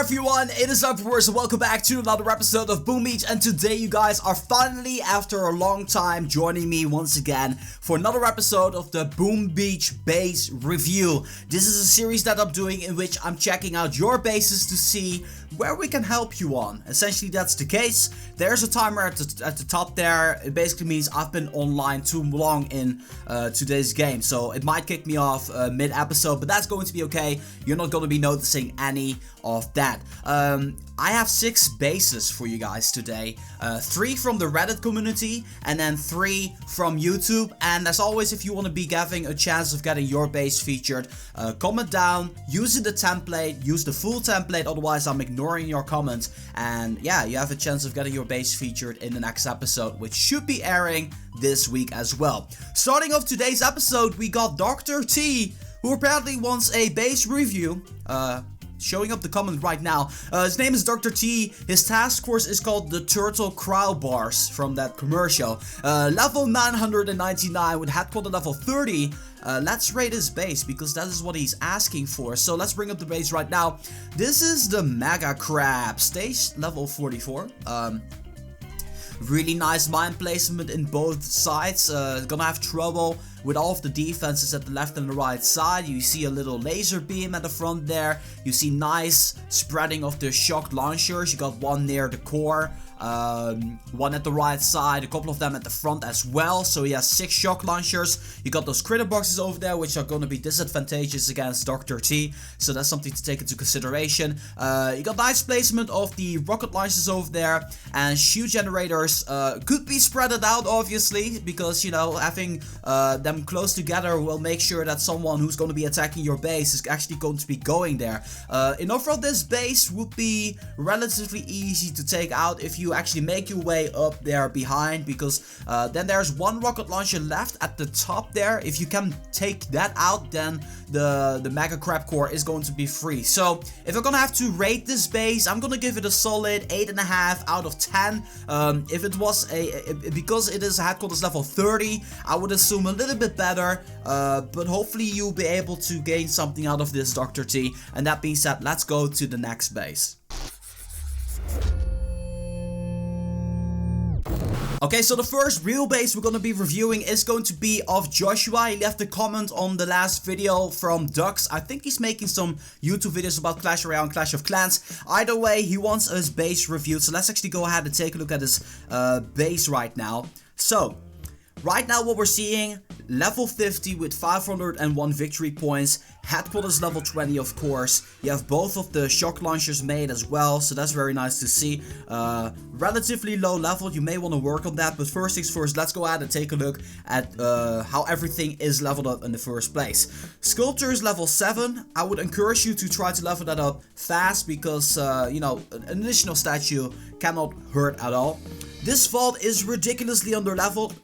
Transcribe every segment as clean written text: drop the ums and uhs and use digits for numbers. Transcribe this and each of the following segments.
everyone, it is Undefeatable and welcome back to another episode of Boom Beach, and today you guys are finally, after a long time, joining me once again for another episode of the Boom Beach Base Review. This is a series that I'm doing in which I'm checking out your bases to see where we can help you on. Essentially that's the case. There's a timer at the top there. It basically means I've been online too long in today's game, so it might kick me off mid-episode, but that's going to be okay. You're not going to be noticing any of that. I have 6 bases for you guys today. 3 from the Reddit community and then 3 from YouTube. And as always, if you want to be having a chance of getting your base featured, comment down, using the template, use the full template, otherwise I'm ignoring your comments. And yeah, you have a chance of getting your base featured in the next episode, which should be airing this week as well. Starting off today's episode, we got Dr.T, who apparently wants a base review. Showing up the comment right now. His name is Dr.T. His task force is called the Turtle Crow Bars from that commercial. Level 999 with headquarter level 30. Let's rate his base because that is what he's asking for. So let's bring up the base right now. This is the Mega Crab, stage level 44. Really nice mine placement in both sides. Gonna have trouble with all of the defenses at the left and the right side. You see a little laser beam at the front there. You see nice spreading of the shock launchers. You got one near the core, one at the right side, a couple of them at the front as well. So he has 6 shock launchers. You got those critter boxes over there, which are going to be disadvantageous against Dr.T. So that's something to take into consideration. You got nice placement of the rocket launchers over there, and shoot generators could be spread out, obviously, because you know, having them close together will make sure that someone who's going to be attacking your base is actually going to be going there. Enough of this base would be relatively easy to take out if you actually make your way up there behind, because then there's one rocket launcher left at the top there. If you can take that out, then the Mega Crab Core is going to be free. So if I'm gonna have to rate this base, I'm gonna give it a solid 8.5 out of 10. If it was because it is headquarters level 30, I would assume a little bit better, but hopefully you'll be able to gain something out of this, Dr.T. And that being said, let's go to the next base. Okay, so the first real base we're going to be reviewing is going to be of Joshua. He left a comment on the last video from Dux. I think he's making some YouTube videos about Clash Royale and Clash of Clans. Either way, he wants his base reviewed. So let's actually go ahead and take a look at his base right now. So, right now what we're seeing, level 50 with 501 victory points, headquarters level 20 of course. You have both of the shock launchers made as well, so that's very nice to see. Relatively low level, you may want to work on that, but first things first, let's go ahead and take a look at how everything is leveled up in the first place. Sculptor is level 7. I would encourage you to try to level that up fast because, you know, an additional statue cannot hurt at all. This vault is ridiculously under leveled.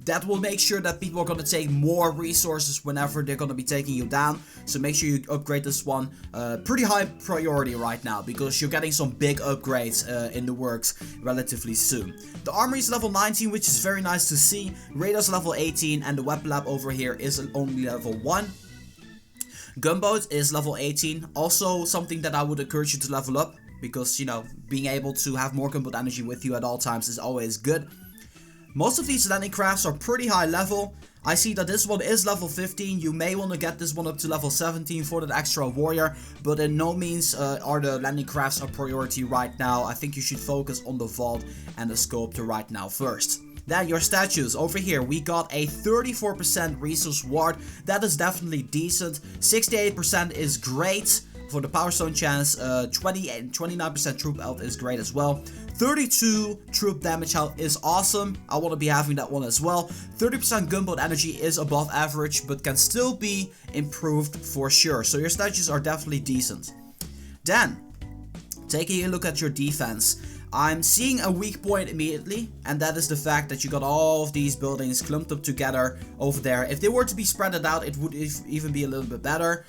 That will make sure that people are going to take more resources whenever they're going to be taking you down. So make sure you upgrade this one. Pretty high priority right now because you're getting some big upgrades in the works relatively soon. The armory is level 19, which is very nice to see. Radar's level 18 and the weapon lab over here is only level 1. Gunboat is level 18. Also something that I would encourage you to level up because, you know, being able to have more gunboat energy with you at all times is always good. Most of these landing crafts are pretty high level. I see that this one is level 15. You may want to get this one up to level 17 for that extra warrior, but in no means are the landing crafts a priority right now. I think you should focus on the vault and the sculptor right now first. Then your statues. Over here we got a 34% resource ward. That is definitely decent. 68% is great for the power stone chance. 29% troop health is great as well. 32 troop damage health is awesome. I want to be having that one as well. 30% gunboat energy is above average, but can still be improved for sure. So your statues are definitely decent. Then, taking a look at your defense, I'm seeing a weak point immediately, and that is the fact that you got all of these buildings clumped up together over there. If they were to be spread out, it would even be a little bit better.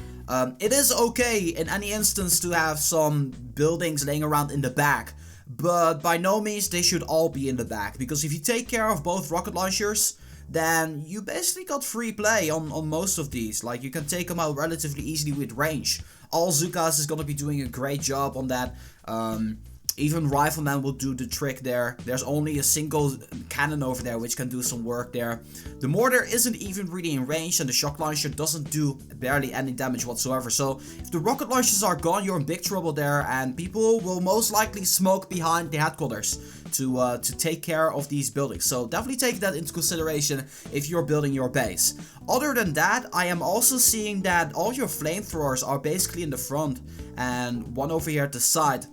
It is okay in any instance to have some buildings laying around in the back, but by no means they should all be in the back, because if you take care of both rocket launchers, then you basically got free play on most of these. Like, you can take them out relatively easily with range. All Zukas is gonna be doing a great job on that. Even Rifleman will do the trick there. There's only a single cannon over there which can do some work there. The mortar isn't even really in range, and the shock launcher doesn't do barely any damage whatsoever. So if the rocket launchers are gone, you're in big trouble there, and people will most likely smoke behind the headquarters to take care of these buildings. So definitely take that into consideration if you're building your base. Other than that, I am also seeing that all your flamethrowers are basically in the front and one over here at the side.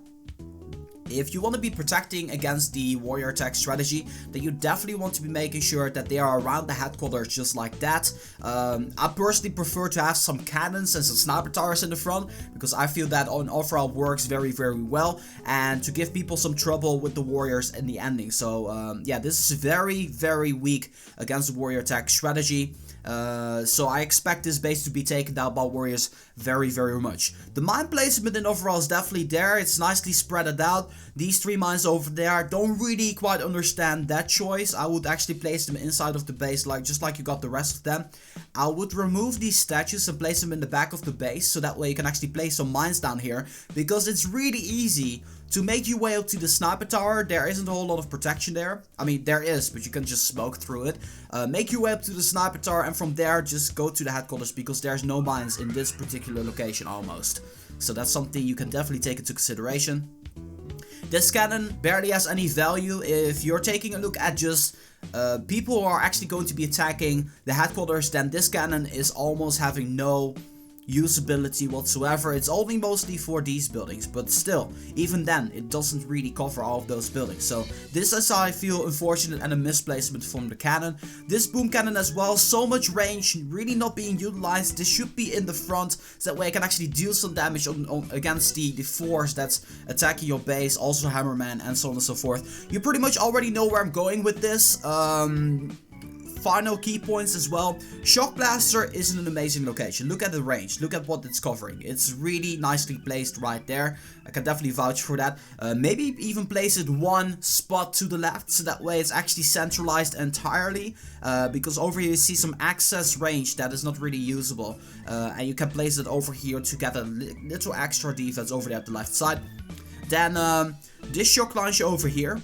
If you want to be protecting against the warrior attack strategy, then you definitely want to be making sure that they are around the headquarters just like that. I personally prefer to have some cannons and some sniper towers in the front, because I feel that on overall works very well, and to give people some trouble with the warriors in the ending. So yeah, this is very weak against the warrior attack strategy. So I expect this base to be taken down by warriors very much. The mine placement in overall is definitely there. It's nicely spread out. These 3 mines over there, don't really quite understand that choice. I would actually place them inside of the base, just like you got the rest of them. I would remove these statues and place them in the back of the base, so that way you can actually place some mines down here, because it's really easy to make your way up to the sniper tower. There isn't a whole lot of protection there. I mean, there is, but you can just smoke through it. Make your way up to the sniper tower, and from there just go to the headquarters, because there's no mines in this particular location almost. So that's something you can definitely take into consideration. This cannon barely has any value. If you're taking a look at just people who are actually going to be attacking the headquarters, then this cannon is almost having no usability whatsoever. It's only mostly for these buildings, but still, even then, it doesn't really cover all of those buildings. So this is, I feel, unfortunate and a misplacement from the cannon. This boom cannon as well, so much range, really not being utilized. This should be in the front, so that way I can actually deal some damage against the force that's attacking your base, also Hammerman, and so on and so forth. You pretty much already know where I'm going with this. Final key points as well. Shock Blaster is in an amazing location. Look at the range. Look at what it's covering. It's really nicely placed right there. I can definitely vouch for that. Maybe even place it one spot to the left, so that way it's actually centralized entirely. Because over here you see some access range that is not really usable. And you can place it over here to get a little extra defense over there at the left side. Then this shock launcher over here,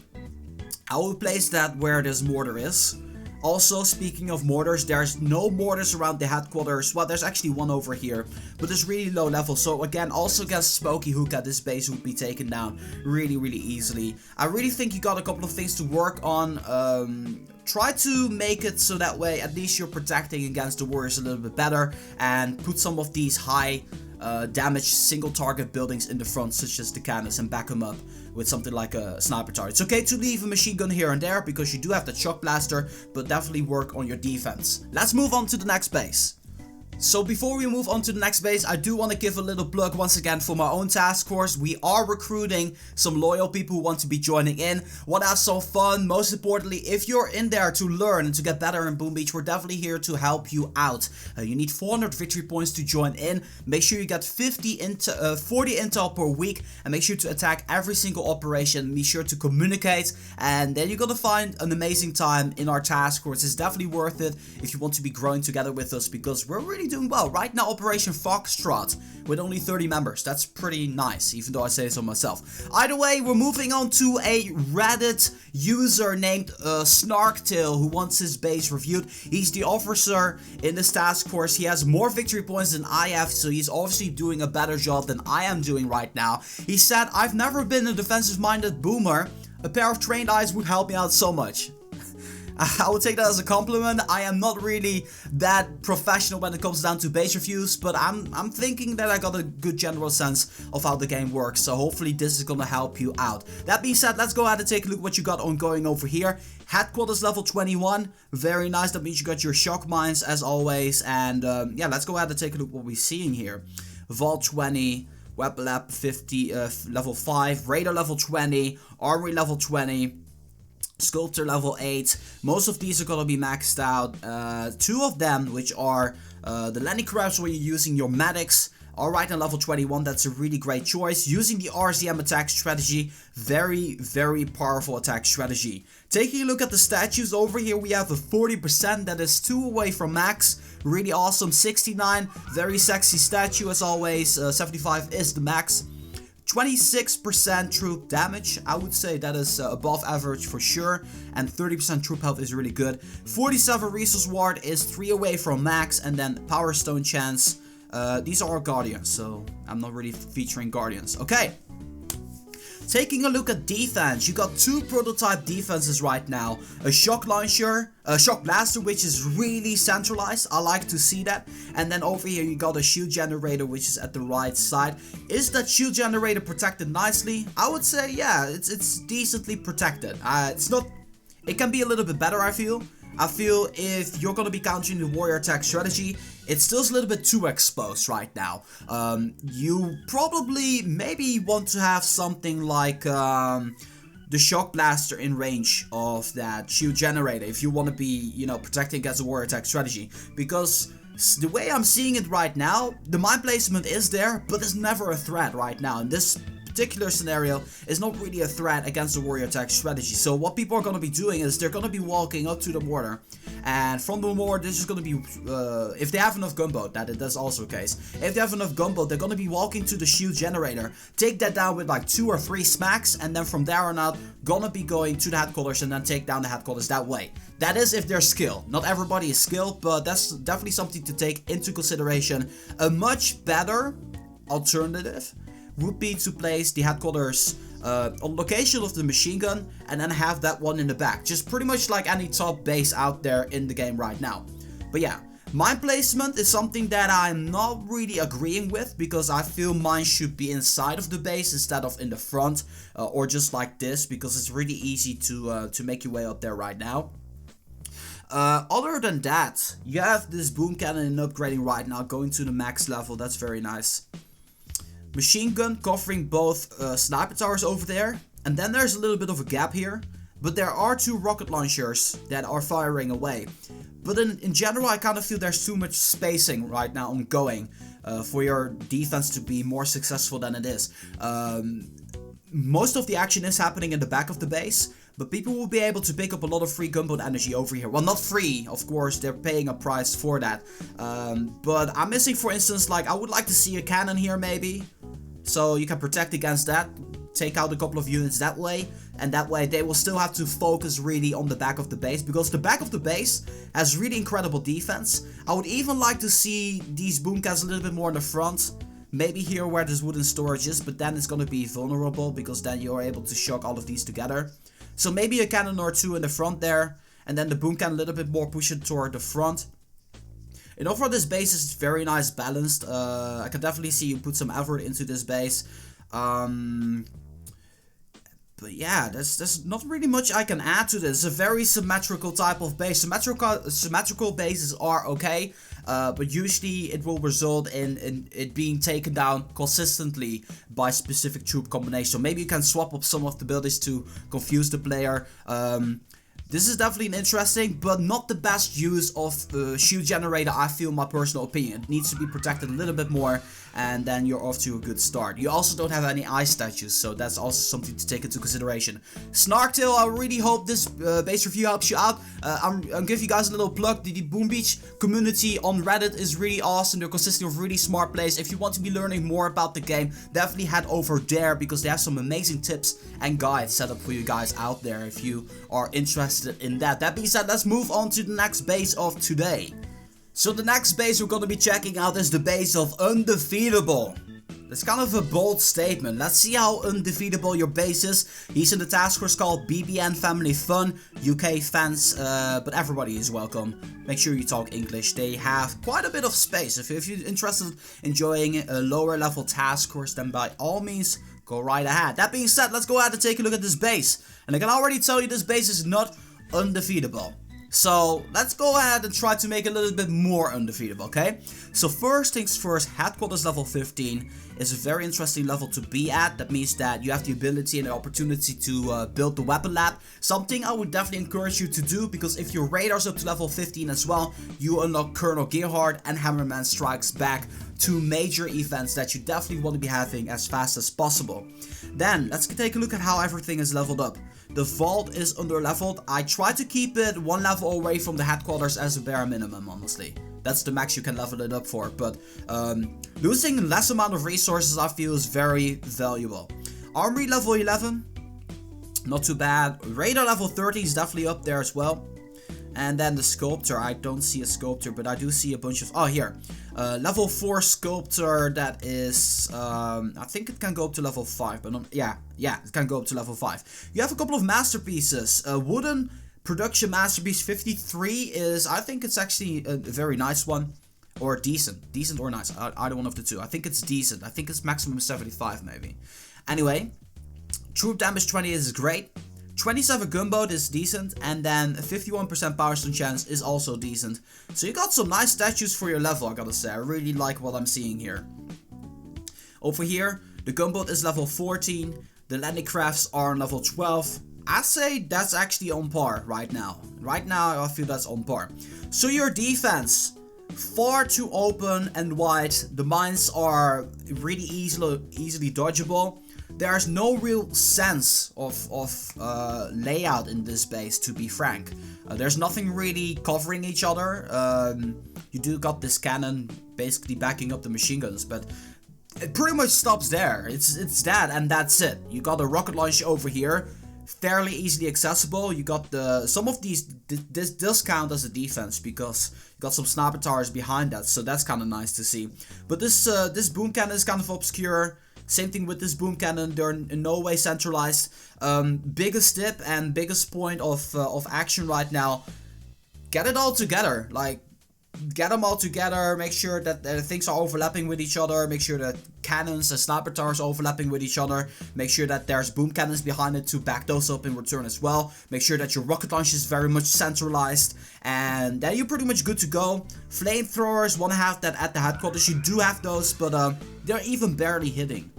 I will place that where this mortar is. Also, speaking of mortars, there's no mortars around the headquarters. Well, there's actually one over here, but it's really low level. So again, also against Smoky Hookah, this base would be taken down really easily. I really think you got a couple of things to work on. Try to make it so that way at least you're protecting against the warriors a little bit better, and put some of these high damage single target buildings in the front, such as the cannons, and back them up with something like a sniper tower. It's okay to leave a machine gun here and there, because you do have the shock blaster, but definitely work on your defense. Let's move on to the next base. So before we move on to the next base, I do want to give a little plug once again for my own task force. We are recruiting some loyal people who want to be joining in, want to have some fun. Most importantly, if you're in there to learn and to get better in Boom Beach, we're definitely here to help you out. You need 400 victory points to join in. Make sure you get 40 intel per week, and make sure to attack every single operation. Be sure to communicate, and then you're gonna find an amazing time in our task force. It's definitely worth it if you want to be growing together with us, because we're really doing well. Right now, Operation Foxtrot with only 30 members. That's pretty nice, even though I say so myself. Either way, we're moving on to a Reddit user named Snarktail, who wants his base reviewed. He's the officer in this task force. He has more victory points than I have, so he's obviously doing a better job than I am doing right now. He said, "I've never been a defensive-minded boomer. A pair of trained eyes would help me out so much." I would take that as a compliment. I am not really that professional when it comes down to base reviews, but I'm thinking that I got a good general sense of how the game works, so hopefully this is gonna help you out. That being said, let's go ahead and take a look what you got ongoing over here. Headquarters level 21, very nice. That means you got your shock mines as always, and yeah, let's go ahead and take a look what we're seeing here. Vault 20, Web Lab 50, level 5, Radar level 20, Armory level 20, Sculptor level 8. Most of these are gonna be maxed out. Two of them, which are the landing crabs where you're using your medics, Alright, and level 21, that's a really great choice. Using the RZM attack strategy, very, very powerful attack strategy. Taking a look at the statues over here, we have a 40%, that is 2 away from max. Really awesome. 69, very sexy statue as always. 75 is the max. 26% troop damage, I would say that is above average for sure, and 30% troop health is really good. 47 resource ward is 3 away from max, and then power stone chance. These are guardians, so I'm not really featuring guardians. Okay. Taking a look at defense, you got 2 prototype defenses right now. A shock launcher, a shock blaster, which is really centralized. I like to see that. And then over here you got a shield generator, which is at the right side. Is that shield generator protected nicely? I would say yeah, it's decently protected. It's not. It can be a little bit better, I feel. I feel if you're going to be countering the warrior attack strategy, it's still a little bit too exposed right now. You probably maybe want to have something like the shock blaster in range of that shield generator if you want to be, you know, protecting against the warrior attack strategy. Because the way I'm seeing it right now, the mine placement is there, but it's never a threat right now. In this particular scenario is not really a threat against the warrior attack strategy. So what people are going to be doing is they're going to be walking up to the mortar, and from the mortar this is going to be if they have enough gunboat, that's also the case. If they have enough gunboat, they're going to be walking to the shield generator, take that down with like 2 or 3 smacks, and then from there on out gonna be going to the headquarters and then take down the headquarters that way. That is if they're skilled. Not everybody is skilled, but that's definitely something to take into consideration. A much better alternative would be to place the headquarters on location of the machine gun and then have that one in the back. Just pretty much like any top base out there in the game right now. But yeah, mine placement is something that I'm not really agreeing with, because I feel mine should be inside of the base instead of in the front, or just like this, because it's really easy to make your way up there right now. Other than that, you have this boom cannon upgrading right now, going to the max level. That's very nice. Machine gun covering both sniper towers over there, and then there's a little bit of a gap here, but there are 2 rocket launchers that are firing away. But in general, I kind of feel there's too much spacing right now ongoing for your defense to be more successful than it is. Most of the action is happening in the back of the base, but people will be able to pick up a lot of free gunboat energy over here. Well, not free, of course, they're paying a price for that. But I'm missing, for instance, like, I would like to see a cannon here maybe, so you can protect against that, take out a couple of units that way, and that way they will still have to focus really on the back of the base, because the back of the base has really incredible defense. I would even like to see these boom cans a little bit more in the front. Maybe here where this wooden storage is, but then it's going to be vulnerable, because then you're able to shock all of these together. So maybe a cannon or 2 in the front there, and then the boom can a little bit more push it toward the front. And overall, this base is very nice balanced. I can definitely see you put some effort into this base. But yeah, there's not really much I can add to this. It's a very symmetrical type of base. Symmetrical bases are okay, but usually it will result in it being taken down consistently by specific troop combinations. So maybe you can swap up some of the buildings to confuse the player. This is definitely an interesting, but not the best use of the shield generator, I feel, my personal opinion. It needs to be protected a little bit more, and then you're off to a good start. You also don't have any ice statues, so that's also something to take into consideration. Snarktail, I really hope this base review helps you out. I'm giving you guys a little plug. The Boom Beach community on Reddit is really awesome. They're consisting of really smart players. If you want to be learning more about the game, definitely head over there, because they have some amazing tips and guides set up for you guys out there if you are interested in that. That being said, let's move on to the next base of today. So the next base we're gonna be checking out is the base of Undefeatable. That's kind of a bold statement. Let's see how undefeatable your base is. He's in the task force called BBN Family Fun. UK fans, but everybody is welcome. Make sure you talk English. They have quite a bit of space. If you're interested in enjoying a lower level task force, then by all means, go right ahead. That being said, let's go ahead and take a look at this base. And I can already tell you this base is not undefeatable. So let's go ahead and try to make it a little bit more undefeatable, okay? So first things first, headquarters level 15. is a very interesting level to be at. That means that you have the ability and the opportunity to build the weapon lab. Something I would definitely encourage you to do, because if your radar's up to level 15 as well, you unlock Colonel Gearhart and Hammerman Strikes Back, two major events that you definitely want to be having as fast as possible. Then let's take a look at how everything is leveled up. The vault is under leveled. I try to keep it one level away from the headquarters as a bare minimum, honestly. That's the max you can level it up for, but losing less amount of resources I feel is very valuable. Armory level 11, not too bad. Radar level 30 is definitely up there as well. And then the sculptor, I don't see a sculptor, but I do see a bunch of, oh here, level 4 sculptor that is, I think it can go up to level 5, but not, yeah, it can go up to level 5. You have a couple of masterpieces. Wooden production masterpiece 53 is, I think it's actually a very nice one, or decent or nice, either one of the two. I think it's decent. I think it's maximum 75 maybe. Anyway, troop damage 20 is great. 27 gunboat is decent, and then 51% power stone chance is also decent. So you got some nice statues for your level, I gotta say. I really like what I'm seeing here. Over here, the gunboat is level 14, the landing crafts are on level 12. I'd say that's actually on par right now. Right now, I feel that's on par. So your defense, far too open and wide. The mines are really easily dodgeable. There's no real sense of layout in this base, to be frank. There's nothing really covering each other. You do got this cannon basically backing up the machine guns, but it pretty much stops there. It's that, and that's it. You got a rocket launcher over here, fairly easily accessible. You got some of these this count as a defense because you got some sniper towers behind that, so that's kind of nice to see. But this boom cannon is kind of obscure. Same thing with this boom cannon, they're in no way centralized. Biggest tip and biggest point of action right now, get it all together. Like, get them all together, make sure that things are overlapping with each other, make sure that cannons and sniper towers are overlapping with each other, make sure that there's boom cannons behind it to back those up in return as well, make sure that your rocket launch is very much centralized, and then you're pretty much good to go. Flamethrowers, want to have that at the headquarters, you do have those, but they're even barely hitting,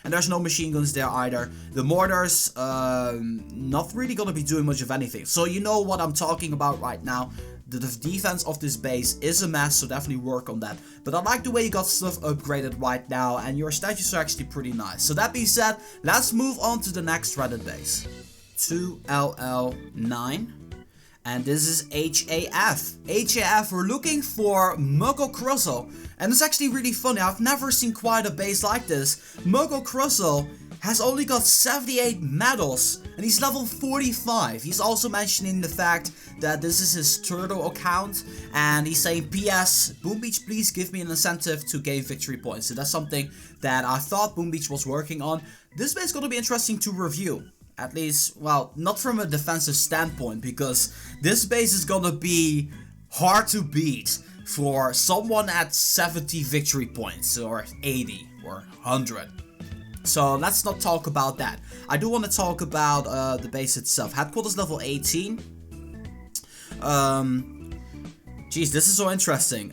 and there's no machine guns there either. The mortars, not really gonna be doing much of anything, so you know what I'm talking about right now. The defense of this base is a mess, so definitely work on that. But I like the way you got stuff upgraded right now, and your statues are actually pretty nice. So that being said, let's move on to the next threaded base. 2LL9. And this is HAF. HAF, we're looking for Muggle Cruzzle. And it's actually really funny, I've never seen quite a base like this. Muggle Cruzzle has only got 78 medals, and he's level 45. He's also mentioning the fact that this is his turtle account, and he's saying, PS, Boom Beach, please give me an incentive to gain victory points. So that's something that I thought Boom Beach was working on. This base is going to be interesting to review. At least, well, not from a defensive standpoint, because this base is going to be hard to beat for someone at 70 victory points, or 80, or 100. So let's not talk about that. I do want to talk about the base itself. Headquarters level 18. Geez, this is so interesting.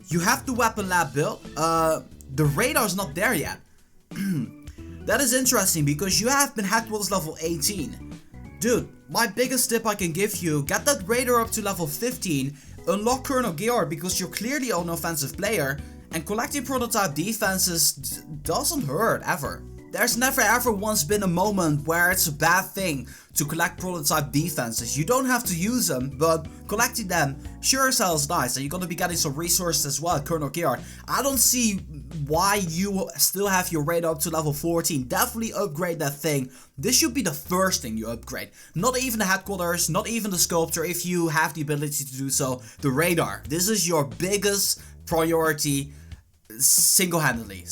You have the weapon lab built. The radar's not there yet. That is interesting because you have been headquarters level 18. Dude, my biggest tip I can give you, get that radar up to level 15, unlock Colonel Georg because you're clearly an offensive player, and collecting prototype defenses doesn't hurt, ever. There's never ever once been a moment where it's a bad thing to collect prototype defenses. You don't have to use them, but collecting them sure as hell is nice, and you're gonna be getting some resources as well, Colonel Georg. I don't see why you still have your radar up to level 14. Definitely upgrade that thing. This should be the first thing you upgrade. Not even the headquarters, not even the sculptor, if you have the ability to do so. The radar. This is your biggest priority. Single-handedly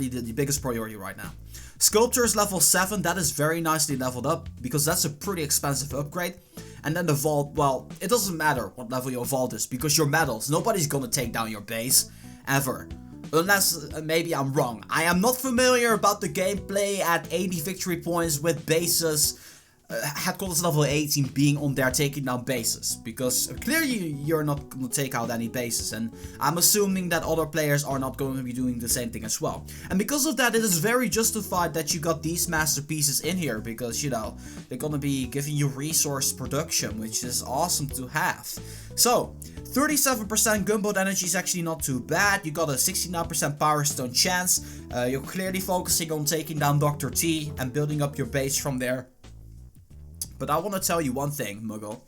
the biggest priority right now. Sculptor is level 7, that is very nicely leveled up, because that's a pretty expensive upgrade. And then the vault, well, it doesn't matter what level your vault is, because your medals, nobody's gonna take down your base, ever. Unless, maybe I'm wrong. I am not familiar about the gameplay at 80 victory points with bases. headquarters level 18 being on there taking down bases, because clearly you're not going to take out any bases, and I'm assuming that other players are not going to be doing the same thing as well. And because of that, it is very justified that you got these masterpieces in here, because, you know, they're going to be giving you resource production, which is awesome to have. So 37% gunboat energy is actually not too bad. You got a 69% power stone chance. You're clearly focusing on taking down Dr.T and building up your base from there. But I want to tell you one thing, Muggle.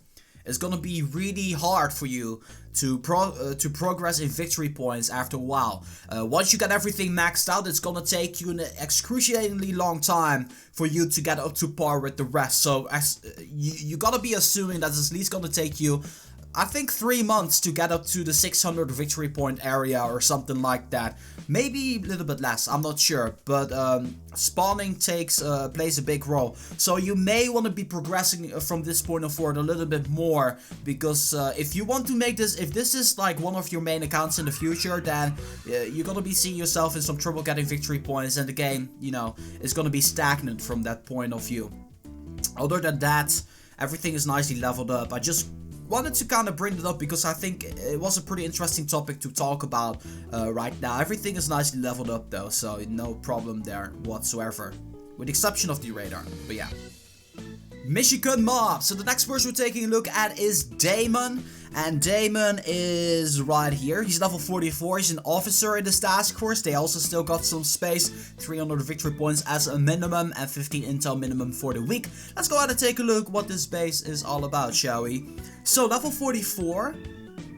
It's gonna be really hard for you to progress in victory points after a while. Once you get everything maxed out, it's gonna take you an excruciatingly long time for you to get up to par with the rest. So you gotta be assuming that it's at least gonna take you, I think, 3 months to get up to the 600 victory point area or something like that. Maybe a little bit less, I'm not sure, but spawning plays a big role. So you may want to be progressing from this point forward a little bit more, because if you want to make this, if this is like one of your main accounts in the future, then you're gonna be seeing yourself in some trouble getting victory points, and the game, you know, is gonna be stagnant from that point of view. Other than that, everything is nicely leveled up. I just wanted to kind of bring it up because I think it was a pretty interesting topic to talk about right now. Everything is nicely leveled up though, so no problem there whatsoever, with the exception of the radar. But yeah, Michigan mob. So the next person we're taking a look at is Damon, and Damon is right here. He's level 44. He's an officer in this task force. They also still got some space, 300 victory points as a minimum and 15 intel minimum for the week. Let's go ahead and take a look what this base is all about, shall we? So level 44,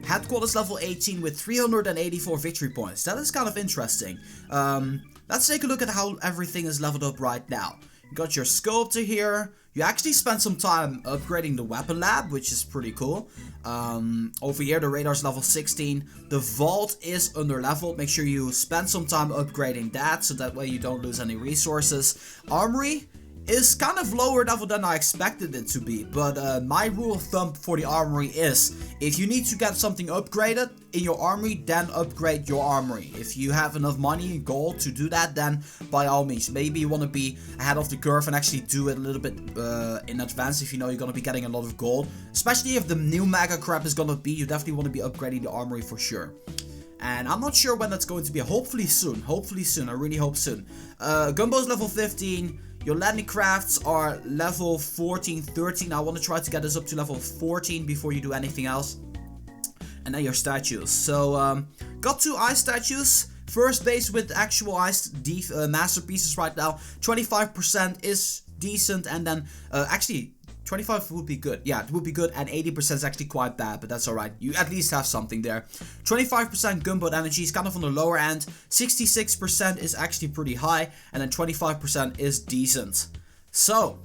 headquarters level 18 with 384 victory points. That is kind of interesting. Let's take a look at how everything is leveled up right now. You got your sculptor here. You actually spent some time upgrading the weapon lab, which is pretty cool. Over here, the radar's level 16. The vault is under leveled. Make sure you spend some time upgrading that, so that way you don't lose any resources. Armory is kind of lower level than I expected it to be, but my rule of thumb for the armory is, if you need to get something upgraded in your armory, then upgrade your armory. If you have enough money and gold to do that, then by all means. Maybe you want to be ahead of the curve and actually do it a little bit in advance if you know you're going to be getting a lot of gold. Especially if the new mega crap is going to be, you definitely want to be upgrading the armory for sure. And I'm not sure when that's going to be. Hopefully soon. Hopefully soon. I really hope soon. Gunboat's level 15. Your landing crafts are level 14, 13. I want to try to get this up to level 14 before you do anything else. And then your statues. So, got 2 ice statues. First base with actual ice masterpieces right now. 25% is decent. And then, actually, 25 would be good. Yeah, it would be good. And 80% is actually quite bad, but that's alright. You at least have something there. 25% gunboat energy is kind of on the lower end. 66% is actually pretty high. And then 25% is decent. So,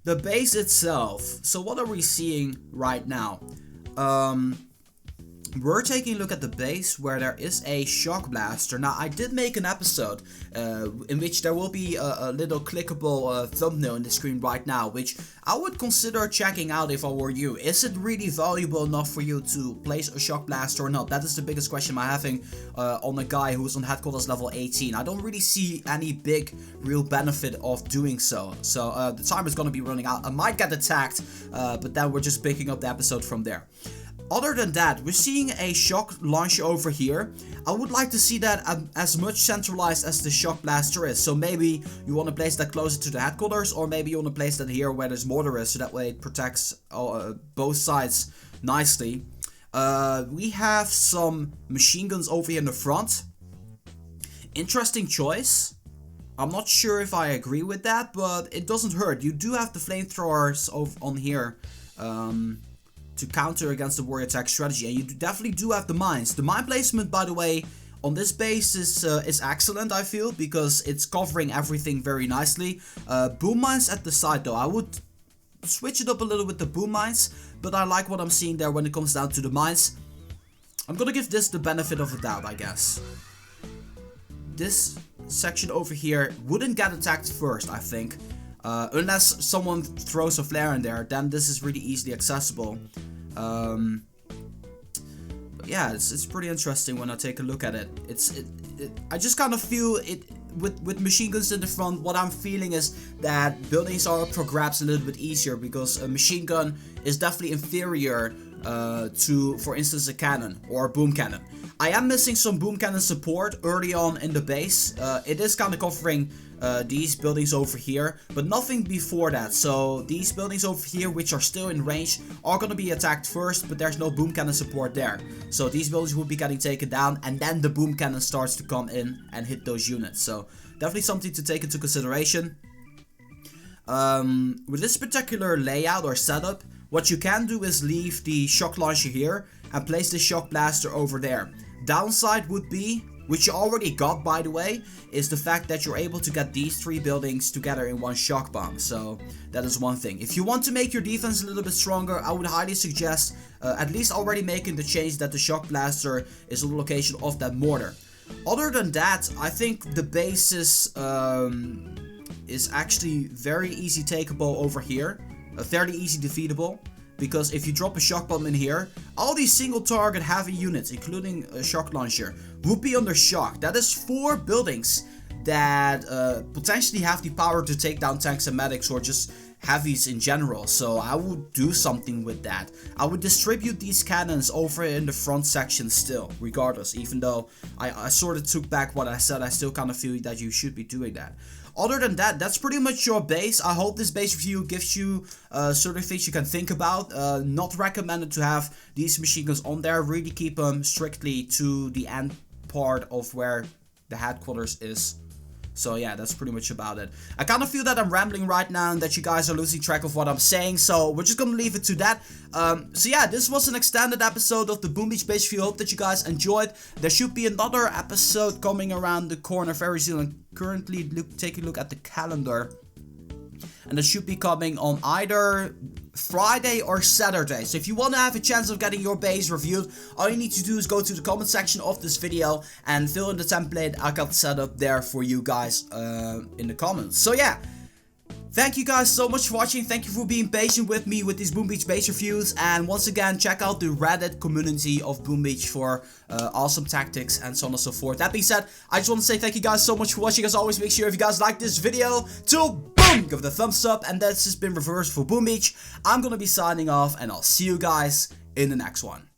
the base itself. So, what are we seeing right now? We're taking a look at the base where there is a shock blaster. Now, I did make an episode in which there will be a little clickable thumbnail in the screen right now, which I would consider checking out if I were you. Is it really valuable enough for you to place a shock blaster or not? That is the biggest question I'm having on a guy who's on headquarters level 18. I don't really see any big real benefit of doing so. So the time is going to be running out. I might get attacked, but then we're just picking up the episode from there. Other than that, we're seeing a shock launcher over here. I would like to see that as much centralized as the shock blaster is. So maybe you want to place that closer to the headquarters, or maybe you want to place that here where there's mortar is, so that way it protects both sides nicely. We have some machine guns over here in the front. Interesting choice. I'm not sure if I agree with that, but it doesn't hurt. You do have the flamethrowers on here. To counter against the warrior attack strategy, and you definitely do have the mines. The mine placement, by the way, on this base is excellent, I feel, because it's covering everything very nicely. Boom mines at the side though, I would switch it up a little with the boom mines, but I like what I'm seeing there when it comes down to the mines. I'm gonna give this the benefit of the doubt, I guess. This section over here wouldn't get attacked first, I think. Unless someone throws a flare in there, then this is really easily accessible. But yeah, it's pretty interesting when I take a look at it. I just kind of feel it with machine guns in the front, what I'm feeling is that buildings are up for grabs a little bit easier, because a machine gun is definitely inferior to, for instance, a cannon or a boom cannon. I am missing some boom cannon support early on in the base. It is kind of covering these buildings over here, but nothing before that. So these buildings over here, which are still in range, are going to be attacked first, but there's no boom cannon support there. So these buildings will be getting taken down, and then the boom cannon starts to come in and hit those units. So definitely something to take into consideration. With this particular layout or setup, what you can do is leave the shock launcher here and place the shock blaster over there. Downside would be, which you already got by the way, is the fact that you're able to get these 3 buildings together in one shock bomb. So that is one thing. If you want to make your defense a little bit stronger, I would highly suggest at least already making the change that the shock blaster is on the location of that mortar. Other than that, I think the basis is actually very easy takeable over here. Fairly easy defeatable. Because if you drop a shock bomb in here, all these single target heavy units, including a shock launcher, would be under shock. That is 4 buildings that potentially have the power to take down tanks and medics, or just heavies in general. So I would do something with that. I would distribute these cannons over in the front section still, regardless. Even though I sort of took back what I said, I still kind of feel that you should be doing that. Other than that, that's pretty much your base. I hope this base review gives you certain things you can think about. Not recommended to have these machine guns on there. Really keep them strictly to the end part of where the headquarters is. So yeah, that's pretty much about it. I kind of feel that I'm rambling right now and that you guys are losing track of what I'm saying, so we're just gonna leave it to that. So yeah, this was an extended episode of the Boom Beach base review. Hope that you guys enjoyed. There should be another episode coming around the corner very soon. I'm currently taking a look at the calendar, and it should be coming on either Friday or Saturday. So if you want to have a chance of getting your base reviewed, all you need to do is go to the comment section of this video and fill in the template I got set up there for you guys in the comments. So yeah, thank you guys so much for watching. Thank you for being patient with me with these Boom Beach base reviews. And once again, check out the Reddit community of Boom Beach for awesome tactics and so on and so forth. That being said, I just want to say thank you guys so much for watching. As always, make sure if you guys like this video to give it a thumbs up. And that's just been Reverse for Boom Beach. I'm gonna be signing off, and I'll see you guys in the next one.